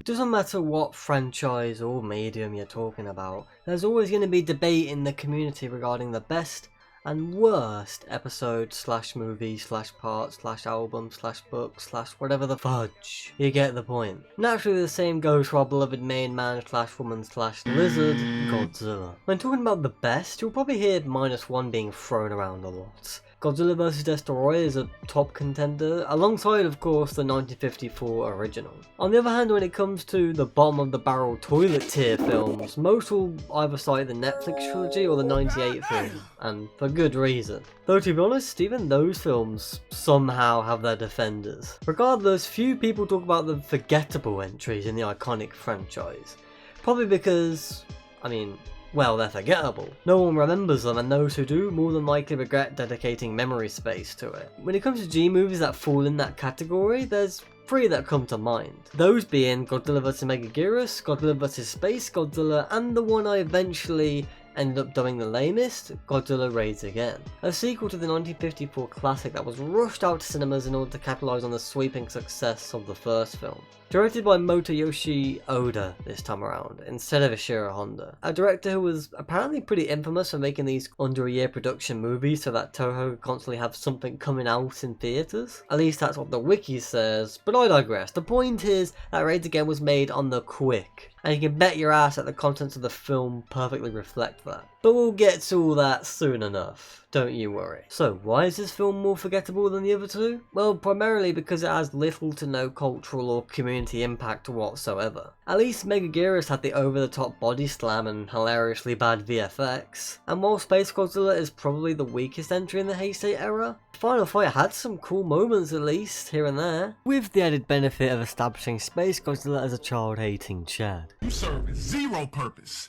doesn't matter what franchise or medium you're talking about, there's always going to be debate in the community regarding the best and worst episode slash movie slash part slash album slash book slash whatever the fudge. You get the point. Naturally the same goes for our beloved main man slash woman slash lizard, Godzilla. When talking about the best, you'll probably hear -1 being thrown around a lot. Godzilla vs Destroyer is a top contender, alongside of course the 1954 original. On the other hand, when it comes to the bottom of the barrel toilet tier films, most will either cite the Netflix trilogy or the 98 film, and for good reason. Though to be honest, even those films somehow have their defenders. Regardless, few people talk about the forgettable entries in the iconic franchise. Probably because, well, they're forgettable. No one remembers them, and those who do more than likely regret dedicating memory space to it. When it comes to G movies that fall in that category, there's 3 that come to mind. Those being Godzilla vs Megaguirus, Godzilla vs Space Godzilla, and the one I eventually ended up dubbing the lamest, Godzilla Raids again. A sequel to the 1954 classic that was rushed out to cinemas in order to capitalise on the sweeping success of the first film. Directed by Motoyoshi Oda this time around, instead of Ishiro Honda. A director who was apparently pretty infamous for making these under a year production movies so that Toho could constantly have something coming out in theatres. At least that's what the wiki says, but I digress. The point is that Raids Again was made on the quick, and you can bet your ass that the contents of the film perfectly reflect that. But we'll get to all that soon enough, don't you worry. So why is this film more forgettable than the other two? Well, primarily because it has little to no cultural or community impact whatsoever. At least Megaguirus had the over-the-top body slam and hilariously bad VFX, and while Space Godzilla is probably the weakest entry in the Heisei era, Final Fight had some cool moments at least, here and there, with the added benefit of establishing Space Godzilla as a child-hating Chad. You serve zero purpose.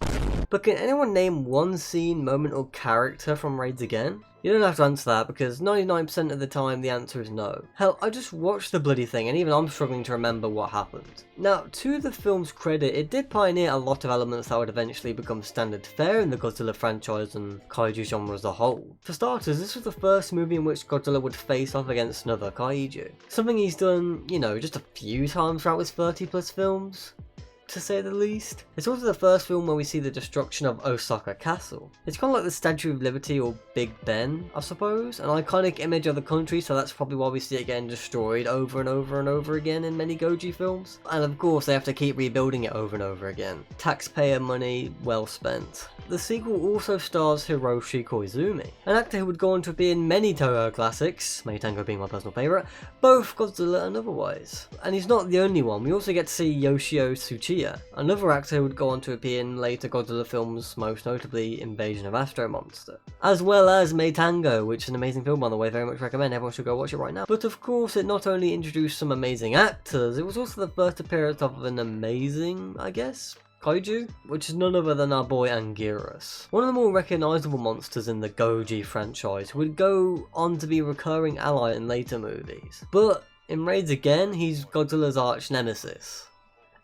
But can anyone name one scene, moment or character from Raids Again? You don't have to answer that because 99% of the time the answer is no. Hell, I just watched the bloody thing and even I'm struggling to remember what happened. Now, to the film's credit, it did pioneer a lot of elements that would eventually become standard fare in the Godzilla franchise and kaiju genre as a whole. For starters, this was the first movie in which Godzilla would face off against another kaiju. Something he's done, just a few times throughout his 30+ films, to say the least. It's also the first film where we see the destruction of Osaka Castle. It's kind of like the Statue of Liberty or Big Ben, I suppose. An iconic image of the country, so that's probably why we see it getting destroyed over and over and over again in many Goji films. And of course they have to keep rebuilding it over and over again. Taxpayer money well spent. The sequel also stars Hiroshi Koizumi, an actor who would go on to appear in many Toho classics, Tango being my personal favourite, both Godzilla and otherwise. And he's not the only one, we also get to see Yoshio Tsuchiya, another actor who would go on to appear in later Godzilla films, most notably Invasion of Astro Monster. As well as Tango, which is an amazing film by the way, very much recommend, everyone should go watch it right now. But of course it not only introduced some amazing actors, it was also the first appearance of an amazing, kaiju, which is none other than our boy Angiras. One of the more recognisable monsters in the Goji franchise, who would go on to be a recurring ally in later movies. But in Raids Again, he's Godzilla's arch nemesis.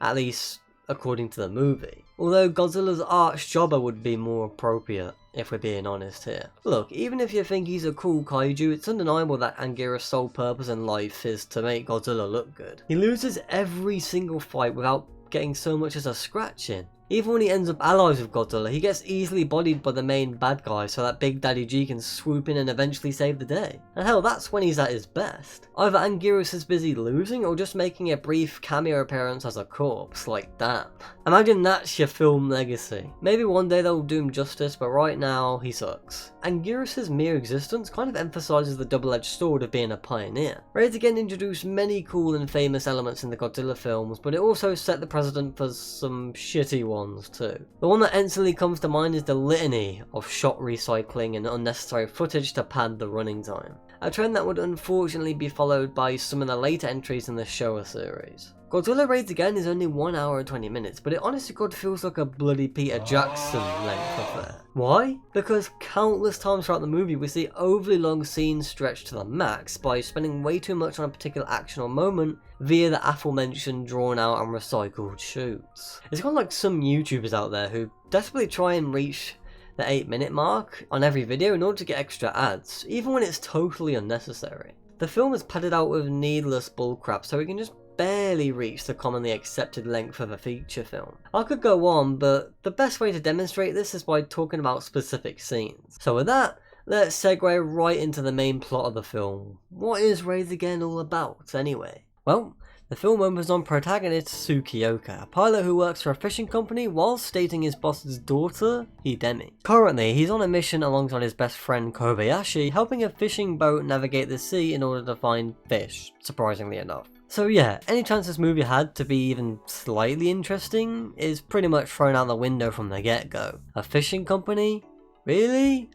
At least according to the movie. Although Godzilla's arch jobber would be more appropriate, if we're being honest here. Look, even if you think he's a cool kaiju, it's undeniable that Angiras' sole purpose in life is to make Godzilla look good. He loses every single fight without getting so much as a scratch in. Even when he ends up allies with Godzilla, he gets easily bodied by the main bad guy so that Big Daddy G can swoop in and eventually save the day. And hell, that's when he's at his best. Either Angiras is busy losing or just making a brief cameo appearance as a corpse, like damn. Imagine that's your film legacy. Maybe one day they'll do him justice, but right now, he sucks. Angiras' mere existence kind of emphasises the double-edged sword of being a pioneer. Raids Again introduced many cool and famous elements in the Godzilla films, but it also set the precedent for some shitty ones too. The one that instantly comes to mind is the litany of shot recycling and unnecessary footage to pad the running time. A trend that would unfortunately be followed by some of the later entries in the Showa series. Godzilla Raids Again is only 1 hour and 20 minutes, but it honestly God feels like a bloody Peter Jackson length affair. Why? Because countless times throughout the movie we see overly long scenes stretched to the max by spending way too much on a particular action or moment via the aforementioned drawn out and recycled shoots. It's kind of like some YouTubers out there who desperately try and reach the 8-minute mark on every video in order to get extra ads, even when it's totally unnecessary. The film is padded out with needless bullcrap so we can just barely reach the commonly accepted length of a feature film. I could go on, but the best way to demonstrate this is by talking about specific scenes. So with that, let's segue right into the main plot of the film. What is Raids Again all about, anyway? Well, the film opens on protagonist Tsukioka, a pilot who works for a fishing company whilst dating his boss's daughter, Hidemi. Currently, he's on a mission alongside his best friend Kobayashi, helping a fishing boat navigate the sea in order to find fish, surprisingly enough. So yeah, any chance this movie had to be even slightly interesting is pretty much thrown out the window from the get-go. A fishing company? Really?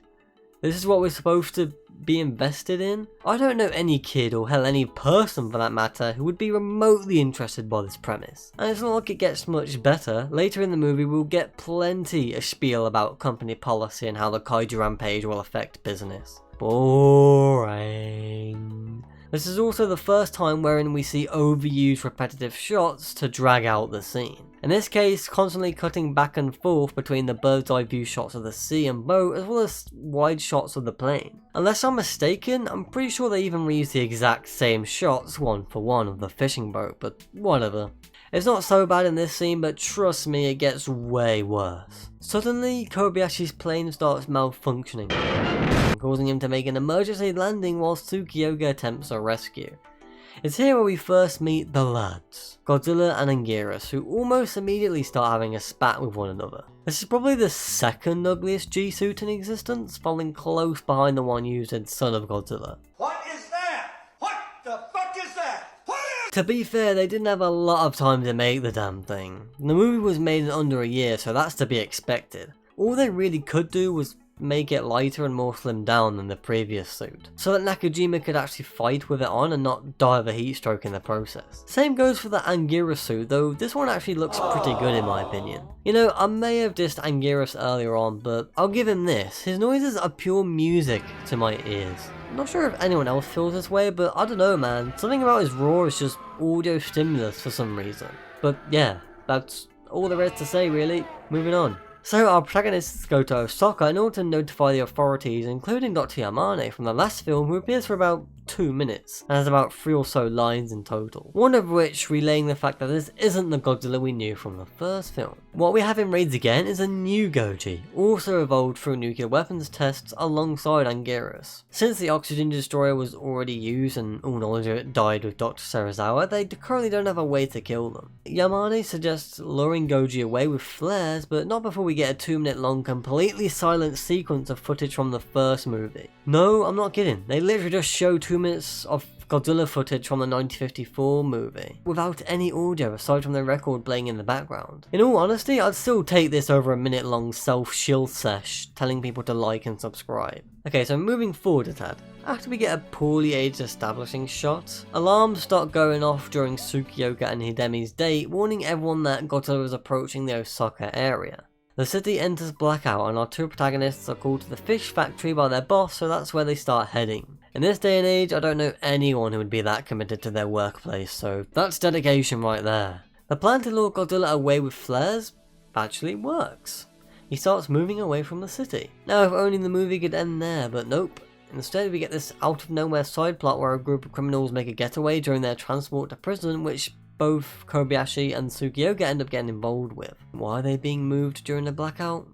This is what we're supposed to be invested in? I don't know any kid, or hell any person for that matter, who would be remotely interested by this premise. And it's not like it gets much better. Later in the movie we'll get plenty of spiel about company policy and how the kaiju rampage will affect business. Boring. This is also the first time wherein we see overused repetitive shots to drag out the scene. In this case, constantly cutting back and forth between the bird's eye view shots of the sea and boat, as well as wide shots of the plane. Unless I'm mistaken, I'm pretty sure they even reuse the exact same shots one for one of the fishing boat, but whatever. It's not so bad in this scene, but trust me, it gets way worse. Suddenly, Kobayashi's plane starts malfunctioning, causing him to make an emergency landing whilst Tsukioka attempts a rescue. It's here where we first meet the lads, Godzilla and Angiras, who almost immediately start having a spat with one another. This is probably the second ugliest G-suit in existence, falling close behind the one used in Son of Godzilla. What is that? What the fuck is that? What is... To be fair, they didn't have a lot of time to make the damn thing. The movie was made in under a year, so that's to be expected. All they really could do was make it lighter and more slimmed down than the previous suit, so that Nakajima could actually fight with it on and not die of a heat stroke in the process. Same goes for the Angiras suit, though this one actually looks pretty good in my opinion. You know, I may have dissed Angiras earlier on, but I'll give him this. His noises are pure music to my ears. I'm not sure if anyone else feels this way, but I don't know man, something about his roar is just audio stimulus for some reason. But yeah, that's all there is to say really. Moving on. So our protagonists go to Osaka in order to notify the authorities, including Dr. Yamane from the last film, who appears for about 2 minutes and has about 3 or so lines in total. One of which relaying the fact that this isn't the Godzilla we knew from the first film. What we have in Raids Again is a new Goji, also evolved through nuclear weapons tests alongside Angiras. Since the oxygen destroyer was already used and all knowledge of it died with Dr. Serizawa, they currently don't have a way to kill them. Yamane suggests luring Goji away with flares, but not before we get a 2-minute long completely silent sequence of footage from the first movie. No, I'm not kidding, they literally just show 2 minutes of Godzilla footage from the 1954 movie, without any audio aside from the record playing in the background. In all honesty, I'd still take this over a minute long self-shield sesh, telling people to like and subscribe. Okay, so moving forward a tad. After we get a poorly aged establishing shot, alarms start going off during Tsukioka and Hidemi's date, warning everyone that Godzilla is approaching the Osaka area. The city enters blackout and our two protagonists are called to the fish factory by their boss, so that's where they start heading. In this day and age, I don't know anyone who would be that committed to their workplace, so that's dedication right there. The plan to lure Godzilla away with flares actually works. He starts moving away from the city. Now if only the movie could end there, but nope. Instead we get this out of nowhere side plot where a group of criminals make a getaway during their transport to prison, which both Kobayashi and Tsukioka end up getting involved with. Why are they being moved during the blackout?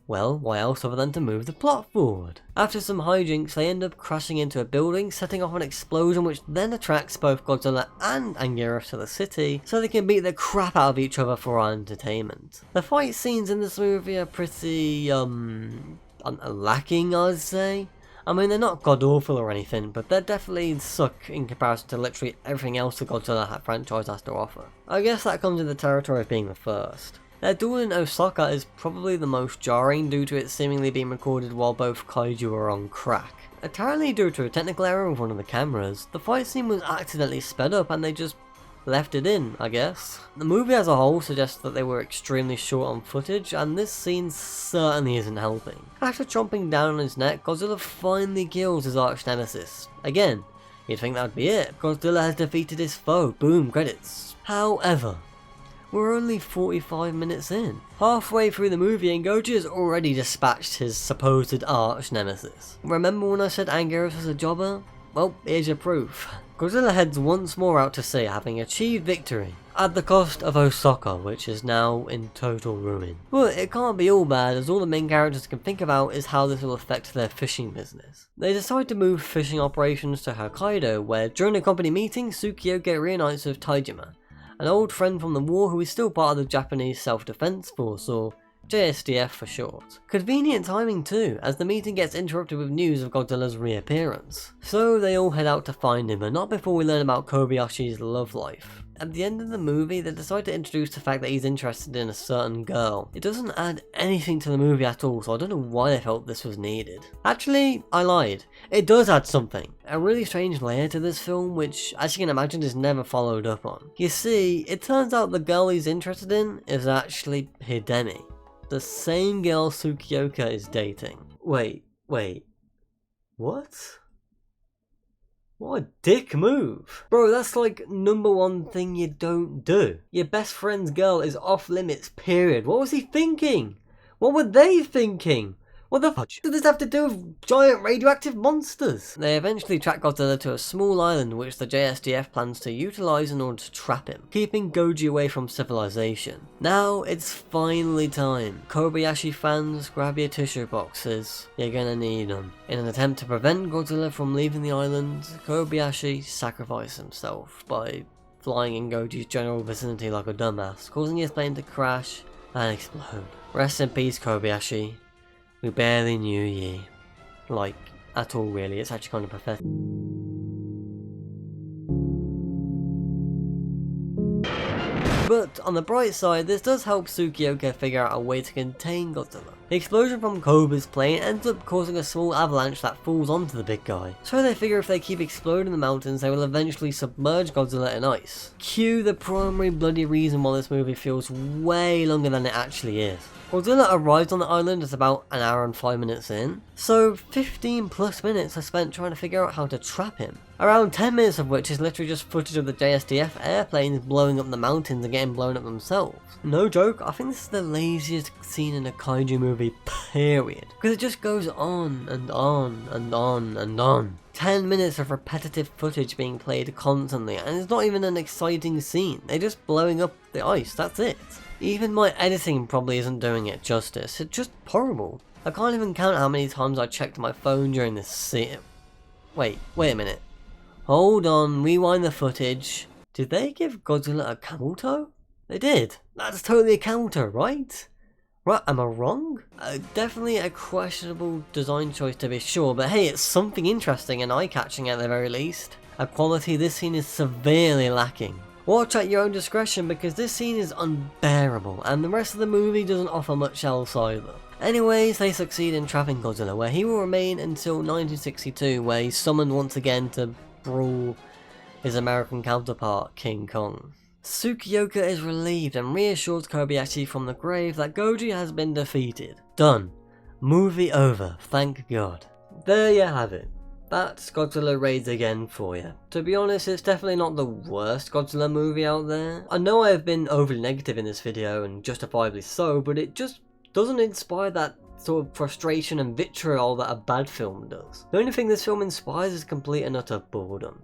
Well, why else other than to move the plot forward? After some hijinks, they end up crashing into a building, setting off an explosion which then attracts both Godzilla and Angiras to the city, so they can beat the crap out of each other for our entertainment. The fight scenes in this movie are pretty, lacking, I'd say. I mean, they're not god-awful or anything, but they're definitely suck in comparison to literally everything else the Godzilla franchise has to offer. I guess that comes in the territory of being the first. Their duel in Osaka is probably the most jarring due to it seemingly being recorded while both kaiju are on crack. Apparently due to a technical error with one of the cameras, the fight scene was accidentally sped up and they just left it in, I guess. The movie as a whole suggests that they were extremely short on footage, and this scene certainly isn't helping. After chomping down on his neck, Godzilla finally kills his arch nemesis. Again, you'd think that would be it. Godzilla has defeated his foe. Boom, credits. However, we're only 45 minutes in. Halfway through the movie and Goji has already dispatched his supposed arch nemesis. Remember when I said Angiras was a jobber? well, here's your proof. Godzilla heads once more out to sea, having achieved victory, at the cost of Osaka, which is now in total ruin. But it can't be all bad, as all the main characters can think about is how this will affect their fishing business. They decide to move fishing operations to Hokkaido, where during a company meeting, Tsukioka reunites with Taijima, an old friend from the war who is still part of the Japanese Self-Defense Force, or JSDF for short. Convenient timing too, as the meeting gets interrupted with news of Godzilla's reappearance. So they all head out to find him, but not before we learn about Kobayashi's love life. At the end of the movie, they decide to introduce the fact that he's interested in a certain girl. It doesn't add anything to the movie at all, so I don't know why they felt this was needed. Actually, I lied. It does add something. A really strange layer to this film, which, as you can imagine, is never followed up on. You see, it turns out the girl he's interested in is actually Hidemi, the same girl Tsukioka is dating. Wait. What? What a dick move. Bro, that's like #1 thing you don't do. Your best friend's girl is off limits, period. What was he thinking? What were they thinking? What the fuck does this have to do with giant radioactive monsters? They eventually track Godzilla to a small island which the JSDF plans to utilise in order to trap him, keeping Goji away from civilization. Now it's finally time. Kobayashi fans, grab your tissue boxes. You're gonna need them. In an attempt to prevent Godzilla from leaving the island, Kobayashi sacrificed himself by flying in Goji's general vicinity like a dumbass, causing his plane to crash and explode. Rest in peace, Kobayashi. We barely knew ye. Like, at all really, it's actually kind of pathetic. But on the bright side, this does help Tsukioka figure out a way to contain Godzilla. The explosion from Koba's plane ends up causing a small avalanche that falls onto the big guy. So they figure if they keep exploding the mountains, they will eventually submerge Godzilla in ice. Cue the primary bloody reason why this movie feels way longer than it actually is. Godzilla arrives on the island at about an hour and 5 minutes in, so 15 plus minutes are spent trying to figure out how to trap him. Around 10 minutes of which is literally just footage of the JSDF airplanes blowing up the mountains and getting blown up themselves. No joke, I think this is the laziest scene in a kaiju movie, period. Because it just goes on and on and on and on. 10 minutes of repetitive footage being played constantly, and it's not even an exciting scene. They're just blowing up the ice, that's it. Even my editing probably isn't doing it justice, it's just horrible. I can't even count how many times I checked my phone during this scene. Wait a minute. Hold on, rewind the footage. Did they give Godzilla a camel toe? They did. That's totally a camel toe, right? Right, am I wrong? Definitely a questionable design choice to be sure, but hey, it's something interesting and eye-catching at the very least. A quality this scene is severely lacking. Watch at your own discretion because this scene is unbearable and the rest of the movie doesn't offer much else either. Anyways, they succeed in trapping Godzilla, where he will remain until 1962, where he's summoned once again to brawl his American counterpart, King Kong. Tsukioka is relieved and reassures Kobayashi from the grave that Goji has been defeated. Done. Movie over, thank God. There you have it. That's Godzilla Raids again for you. To be honest, it's definitely not the worst Godzilla movie out there. I know I have been overly negative in this video, and justifiably so, but it just doesn't inspire that sort of frustration and vitriol that a bad film does. The only thing this film inspires is complete and utter boredom.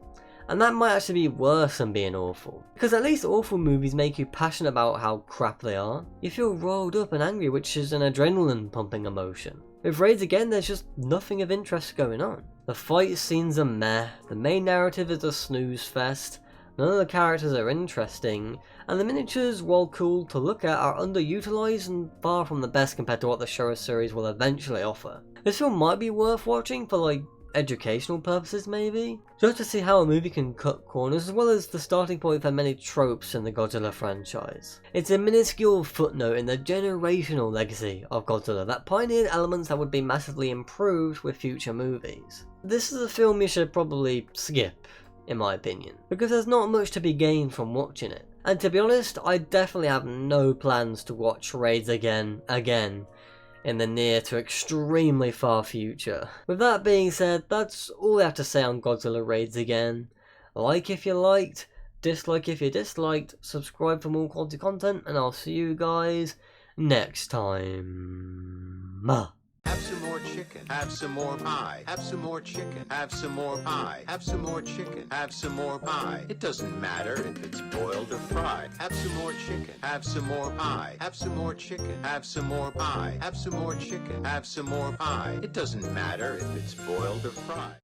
And that might actually be worse than being awful. Because at least awful movies make you passionate about how crap they are. You feel riled up and angry, which is an adrenaline pumping emotion. With Raids again, there's just nothing of interest going on. The fight scenes are meh, the main narrative is a snooze fest, none of the characters are interesting, and the miniatures, while cool to look at, are underutilised and far from the best compared to what the Showa series will eventually offer. This film might be worth watching for like educational purposes maybe, just to see how a movie can cut corners as well as the starting point for many tropes in the Godzilla franchise. It's a minuscule footnote in the generational legacy of Godzilla that pioneered elements that would be massively improved with future movies. This is a film you should probably skip, in my opinion, because there's not much to be gained from watching it. And to be honest, I definitely have no plans to watch Raids again in the near to extremely far future. With that being said, that's all I have to say on Godzilla Raids again. Like if you liked, dislike if you disliked, subscribe for more quality content, and I'll see you guys next time. Have some more chicken. Have some more pie. Have some more chicken. Have some more pie. Have some more chicken. Have some more pie. It doesn't matter if it's boiled or fried. Have some more chicken. Have some more pie. Have some more chicken. Have some more pie. Have some more chicken. Have some more pie. It doesn't matter if it's boiled or fried.